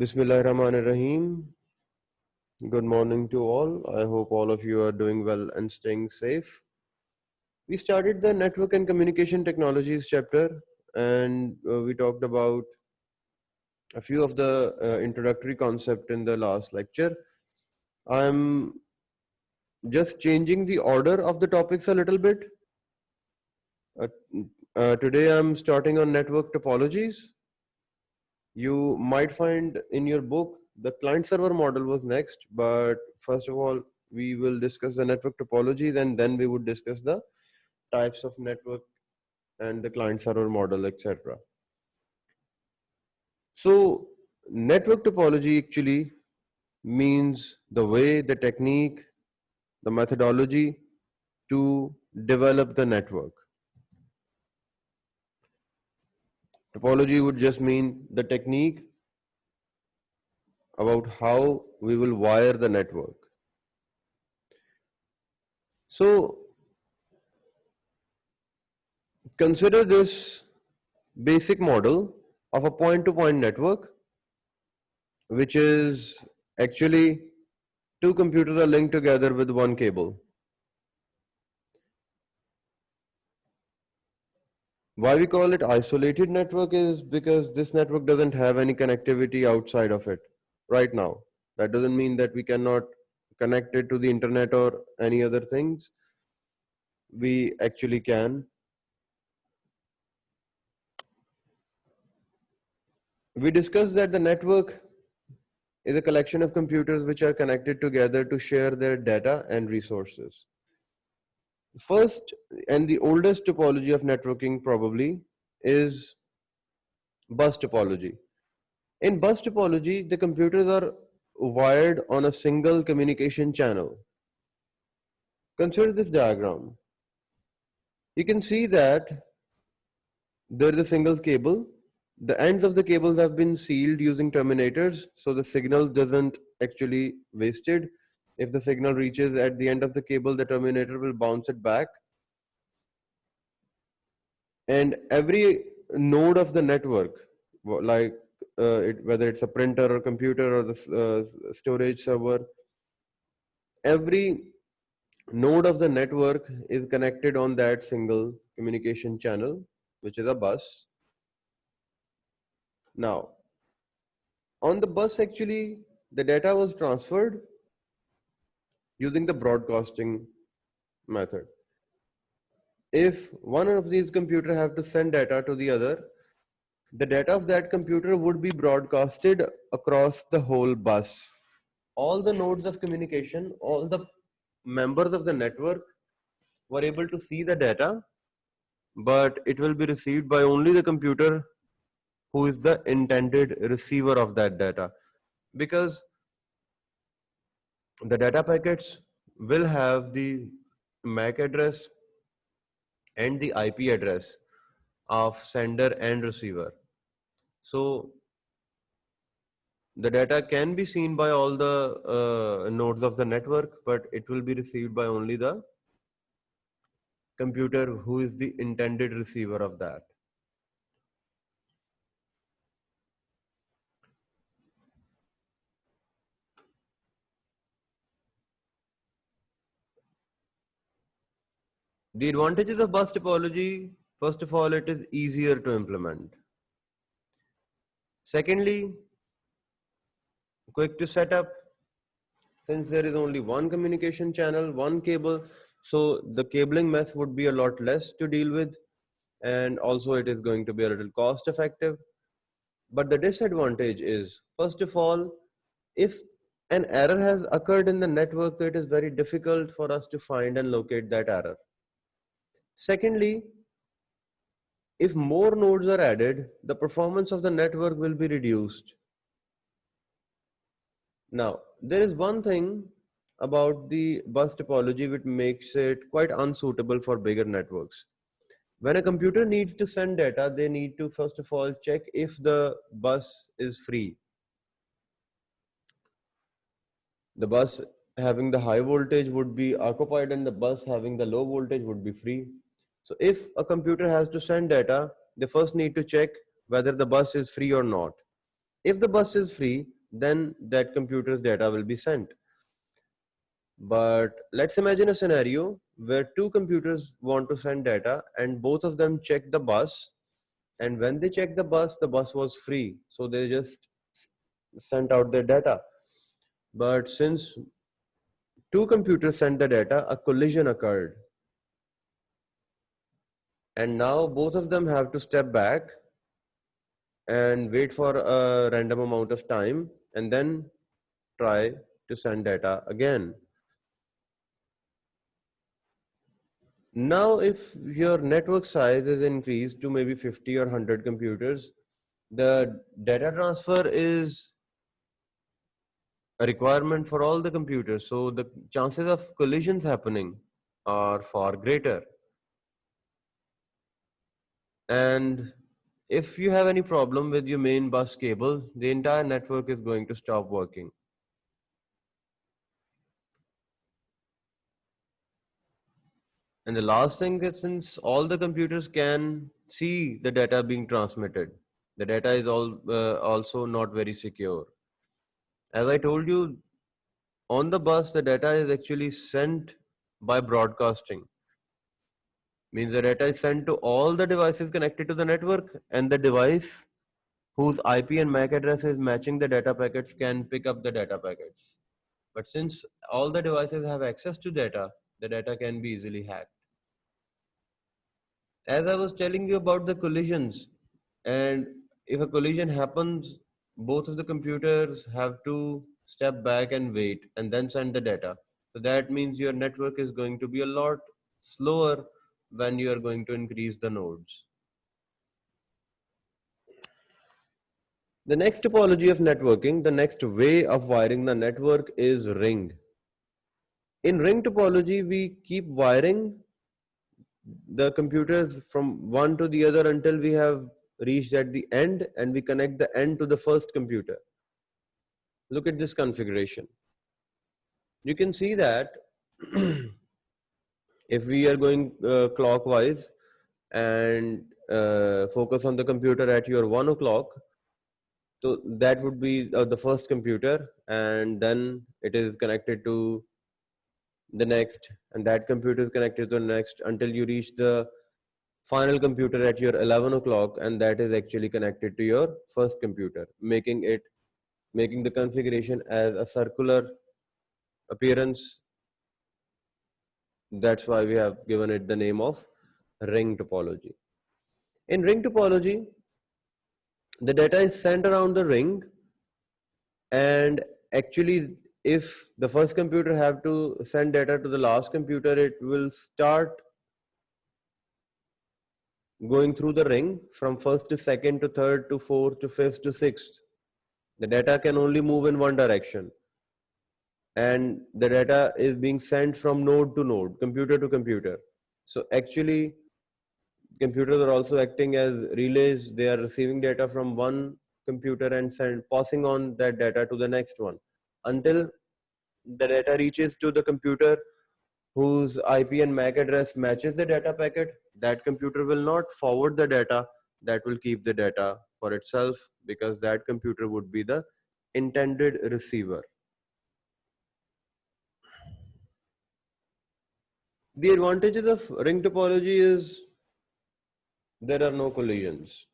Bismillahirrahmanirrahim. Good morning to all. I hope all of you are doing well and staying safe. We started the network and communication technologies chapter, and we talked about a few of the introductory concept in the last lecture. I'm just changing the order of the topics a little bit. Uh, Today I'm starting on network topologies. You might find in your book the client server model was next, but first of all, we will discuss the network topologies and then we would discuss the types of network and the client server model, etc. So, network topology actually means the way, the technique, the methodology to develop the network. Topology would just mean the technique about how we will wire the network. So, consider this basic model of a point-to-point network, which is actually two computers are linked together with one cable. Why we call it isolated network is because this network doesn't have any connectivity outside of it right now. That doesn't mean that we cannot connect it to the internet or any other things. We actually can. We discussed that the network is a collection of computers which are connected together to share their data and resources. First and the oldest topology of networking probably is bus topology. In bus topology, the computers are wired on a single communication channel. Consider this diagram. You can see that there is a single cable. The ends of the cables have been sealed using terminators, so the signal doesn't actually wasted. If the signal reaches at the end of the cable, the terminator will bounce it back. And every node of the network, like whether it's a printer or computer or the storage server, every node of the network is connected on that single communication channel, which is a bus. Now, on the bus, actually, the data was transferred using the broadcasting method. If one of these computers have to send data to the other, the data of that computer would be broadcasted across the whole bus. All the nodes of communication, all the members of the network were able to see the data, but it will be received by only the computer who is the intended receiver of that data. Because the data packets will have the MAC address and the IP address of sender and receiver. So the data can be seen by all the nodes of the network, but it will be received by only the computer who is the intended receiver of that. The advantages of bus topology, first of all, it is easier to implement. Secondly, quick to set up. Since there is only one communication channel, one cable, so the cabling mess would be a lot less to deal with, and also it is going to be a little cost effective. But the disadvantage is, first of all, if an error has occurred in the network, so it is very difficult for us to find and locate that error. Secondly, if more nodes are added, the performance of the network will be reduced. Now, there is one thing about the bus topology which makes it quite unsuitable for bigger networks. When a computer needs to send data, they need to first of all check if the bus is free. The bus having the high voltage would be occupied and the bus having the low voltage would be free. So if a computer has to send data, they first need to check whether the bus is free or not. If the bus is free, then that computer's data will be sent. But let's imagine a scenario where two computers want to send data and both of them check the bus. And when they checked the bus was free. So they just sent out their data. But since two computers sent the data, a collision occurred. And now both of them have to step back and wait for a random amount of time and then try to send data again. Now, if your network size is increased to maybe 50 or 100 computers, the data transfer is a requirement for all the computers. So the chances of collisions happening are far greater. And if you have any problem with your main bus cable, the entire network is going to stop working. And the last thing is, since all the computers can see the data being transmitted, the data is also not very secure. As I told you, on the bus, the data is actually sent by broadcasting. Means the data is sent to all the devices connected to the network, and the device whose IP and MAC address is matching the data packets can pick up the data packets. But since all the devices have access to data, the data can be easily hacked. As I was telling you about the collisions, and if a collision happens, both of the computers have to step back and wait and then send the data. So that means your network is going to be a lot slower when you are going to increase the nodes. The next topology of networking, the next way of wiring the network is ring. In ring topology, we keep wiring the computers from one to the other until we have reached at the end, and we connect the end to the first computer. Look at this configuration. You can see that if we are going clockwise and focus on the computer at your 1 o'clock, so that would be the first computer, and then it is connected to the next, and that computer is connected to the next until you reach the final computer at your 11 o'clock, and that is actually connected to your first computer, making the configuration as a circular appearance. That's why we have given it the name of ring topology. In ring topology, the data is sent around the ring, and actually if the first computer have to send data to the last computer, it will start going through the ring from first to second to third to fourth to fifth to sixth. The data can only move in one direction, and the data is being sent from node to node, computer to computer. So actually computers are also acting as relays. They are receiving data from one computer and passing on that data to the next one until the data reaches to the computer whose IP and MAC address matches the data packet. That computer will not forward the data, that will keep the data for itself, because that computer would be the intended receiver. The advantages of ring topology is there are no collisions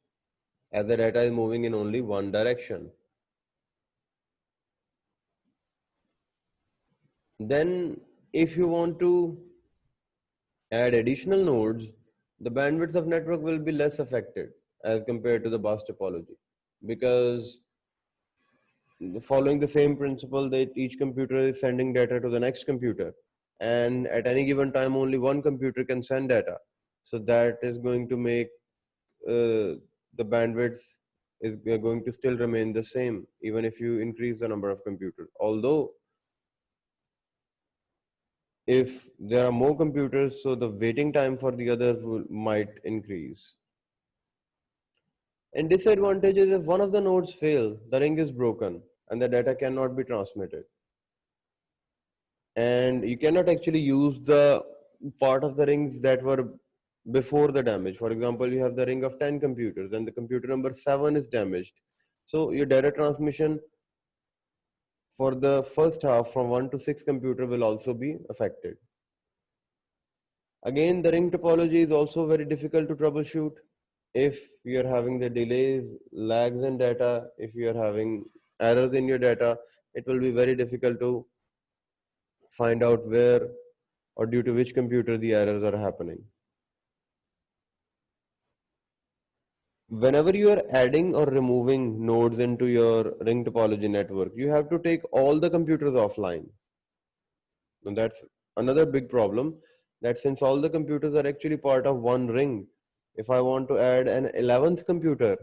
as the data is moving in only one direction. Then if you want to add additional nodes, the bandwidth of network will be less affected as compared to the bus topology, because following the same principle that each computer is sending data to the next computer, and at any given time only one computer can send data. So that is going to make the bandwidth is going to still remain the same even if you increase the number of computers, although if there are more computers, so the waiting time for the others might increase. And disadvantage is if one of the nodes fail, the ring is broken and the data cannot be transmitted. And you cannot actually use the part of the rings that were before the damage. For example, you have the ring of 10 computers and the computer number 7 is damaged. So your data transmission for the first half from 1 to 6 computer will also be affected. Again, the ring topology is also very difficult to troubleshoot. If you are having the delays, lags in data, if you are having errors in your data, it will be very difficult to find out where or due to which computer the errors are happening. Whenever you are adding or removing nodes into your ring topology network, you have to take all the computers offline. And that's another big problem, that since all the computers are actually part of one ring, if I want to add an 11th computer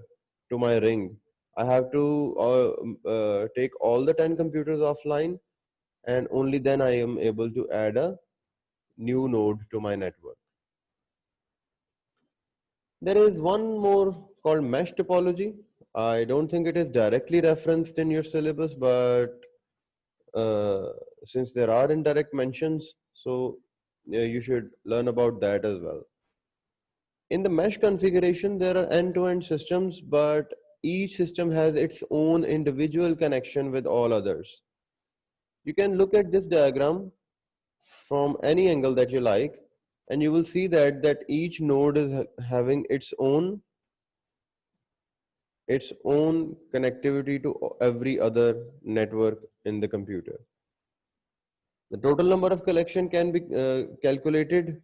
to my ring, I have to take all the 10 computers offline, and only then I am able to add a new node to my network. There is one more called mesh topology. I don't think it is directly referenced in your syllabus, but uh, since there are indirect mentions, so yeah, you should learn about that as well. In the mesh configuration, there are end-to-end systems, but each system has its own individual connection with all others. You can look at this diagram from any angle that you like, and you will see that each node is having its own connectivity to every other network in the computer. The total number of collection can be calculated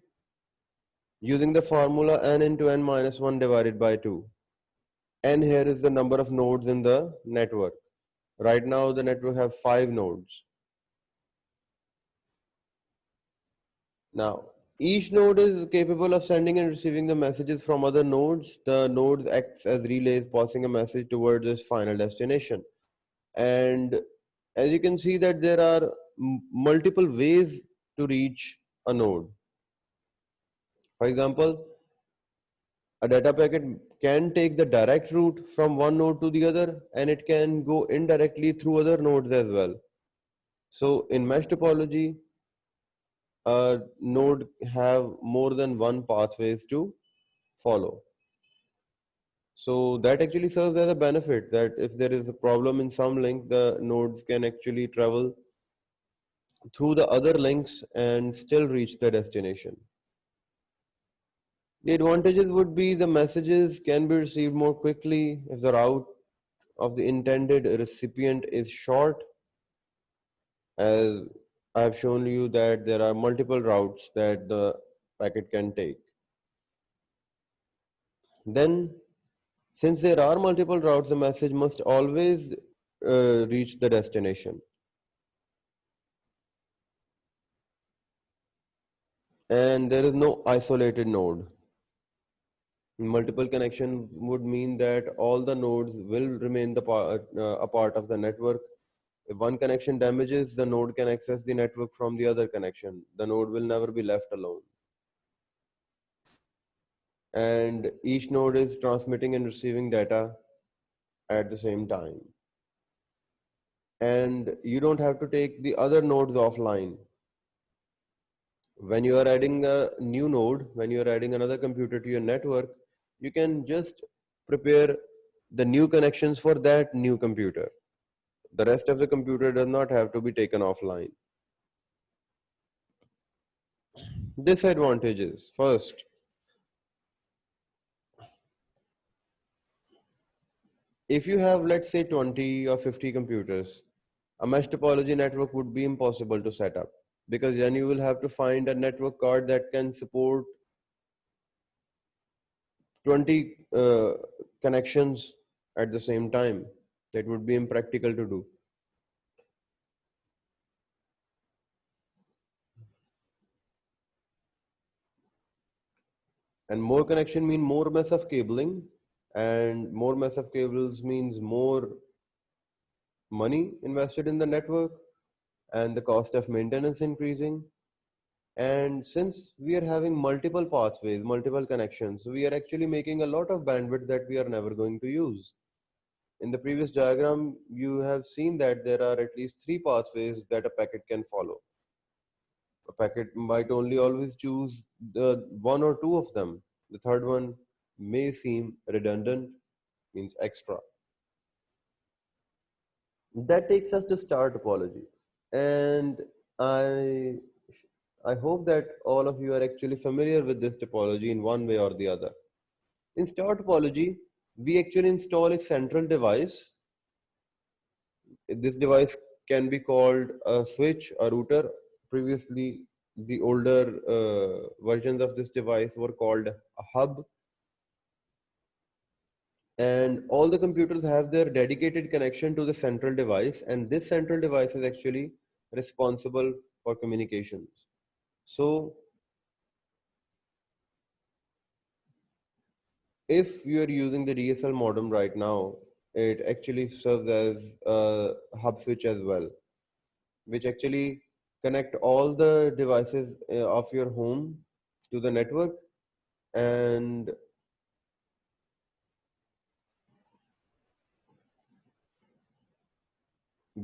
using the formula n into n minus 1 divided by 2. N here is the number of nodes in the network. Right now the network have 5 nodes. Now each node is capable of sending and receiving the messages from other nodes. The nodes acts as relays passing a message towards its final destination. And as you can see that there are multiple ways to reach a node. For example, a data packet can take the direct route from one node to the other, and it can go indirectly through other nodes as well. So in mesh topology, a node have more than one pathways to follow. So that actually serves as a benefit, that if there is a problem in some link, the nodes can actually travel through the other links and still reach the destination. The advantages would be the messages can be received more quickly if the route of the intended recipient is short, as I have shown you that there are multiple routes that the packet can take. Then, since there are multiple routes, the message must always reach the destination. And there is no isolated node. Multiple connection would mean that all the nodes will remain a part of the network. If one connection damages, the node can access the network from the other connection. The node will never be left alone. And each node is transmitting and receiving data at the same time. And you don't have to take the other nodes offline. When you are adding a new node, when you are adding another computer to your network, you can just prepare the new connections for that new computer. The rest of the computer does not have to be taken offline. Disadvantages. First, if you have, let's say, 20 or 50 computers, a mesh topology network would be impossible to set up, because then you will have to find a network card that can support 20 connections at the same time. That would be impractical to do. And more connection mean more mess of cabling, and more mess of cables means more money invested in the network, and the cost of maintenance increasing. And since we are having multiple pathways, multiple connections, we are actually making a lot of bandwidth that we are never going to use. In the previous diagram, you have seen that there are at least 3 pathways that a packet can follow. A packet might only always choose the one or two of them. The third one may seem redundant, means extra. That takes us to star topology. And I I hope that all of you are actually familiar with this topology in one way or the other. In star topology, we actually install a central device. This device can be called a switch, a router. Previously, the older versions of this device were called a hub, and all the computers have their dedicated connection to the central device, and this central device is actually responsible for communications. So if you are using the DSL modem right now, it actually serves as a hub switch as well, which actually connect all the devices of your home to the network. And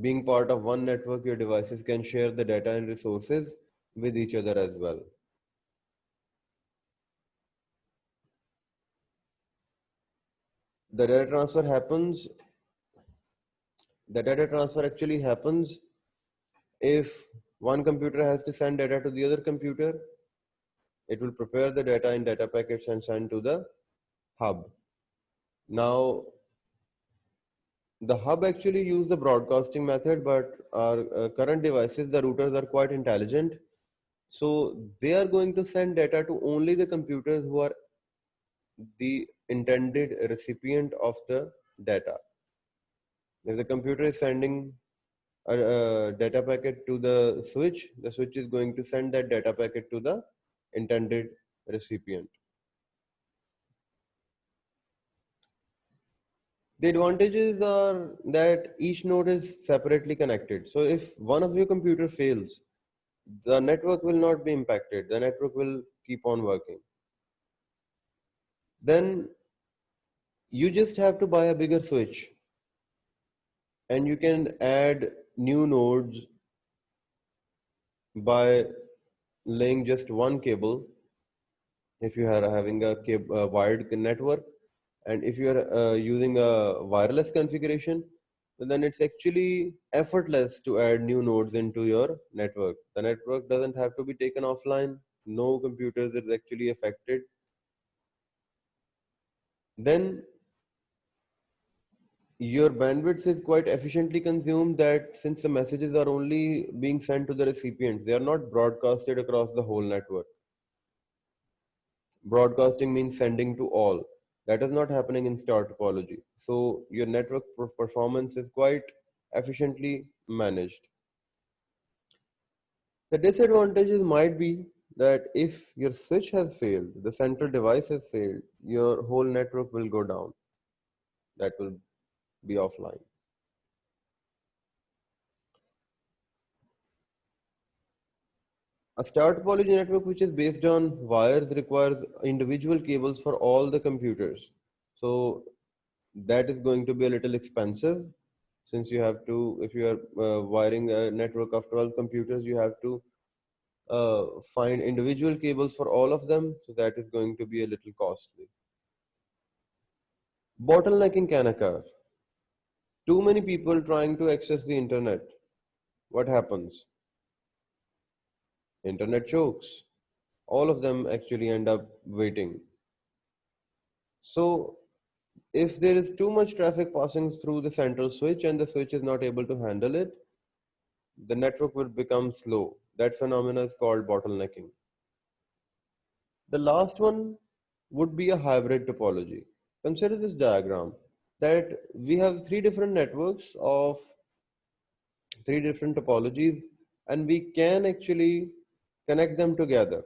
being part of one network, your devices can share the data and resources with each other as well. The data transfer happens, the data transfer actually happens if one computer has to send data to the other computer. It will prepare the data in data packets and send to the hub. Now, the hub actually use the broadcasting method, but our current devices, the routers are quite intelligent. So they are going to send data to only the computers who are the intended recipient of the data. If the computer is sending a data packet to the switch is going to send that data packet to the intended recipient. The advantages are that each node is separately connected. So if one of your computer fails, the network will not be impacted. The network will keep on working. Then you just have to buy a bigger switch and you can add new nodes by laying just one cable if you are having a wired network. And if you are using a wireless configuration, then it's actually effortless to add new nodes into your network. The network doesn't have to be taken offline. No computers is actually affected. Then your bandwidth is quite efficiently consumed, that since the messages are only being sent to the recipients, they are not broadcasted across the whole network. Broadcasting means sending to all. That is not happening in star topology. So your network performance is quite efficiently managed. The disadvantages might be that if your switch has failed, the central device has failed, your whole network will go down. That will be offline. A star topology network which is based on wires requires individual cables for all the computers. So that is going to be a little expensive, since you have to, if you are wiring a network of 12 computers, you have to find individual cables for all of them. So that is going to be a little costly. Bottlenecking can occur. Too many people trying to access the internet. What happens? Internet chokes. All of them actually end up waiting. So if there is too much traffic passing through the central switch and the switch is not able to handle it, the network will become slow. That phenomena is called bottlenecking. The last one would be a hybrid topology. Consider this diagram, that we have three different networks of three different topologies, and we can actually connect them together.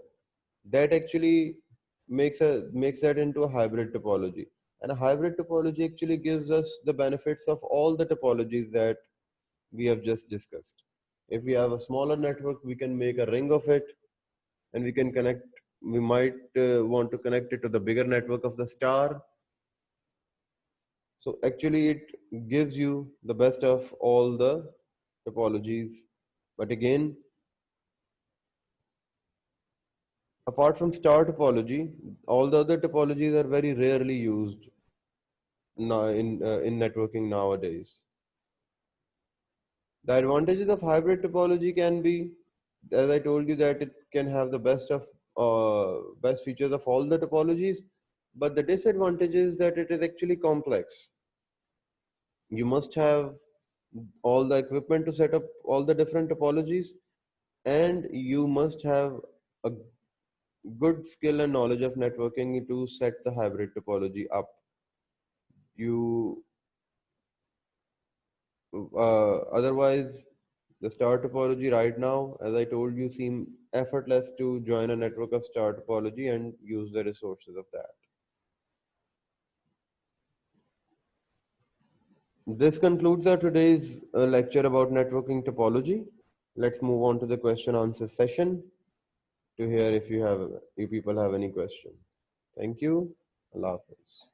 That actually makes that into a hybrid topology. And a hybrid topology actually gives us the benefits of all the topologies that we have just discussed. If we have a smaller network, we can make a ring of it, and we can connect. We might want to connect it to the bigger network of the star. So actually, it gives you the best of all the topologies. But again, apart from star topology, all the other topologies are very rarely used now in networking nowadays. The advantages of hybrid topology can be, as I told you, that it can have the best features of all the topologies, but the disadvantage is that it is actually complex. You must have all the equipment to set up all the different topologies, and you must have a good skill and knowledge of networking to set the hybrid topology up. You Otherwise, the star topology right now, as I told you, seem effortless to join a network of star topology and use the resources of that. This concludes our today's lecture about networking topology. Let's move on to the question answer session to hear if you people have any question. Thank you. Allah Hafiz.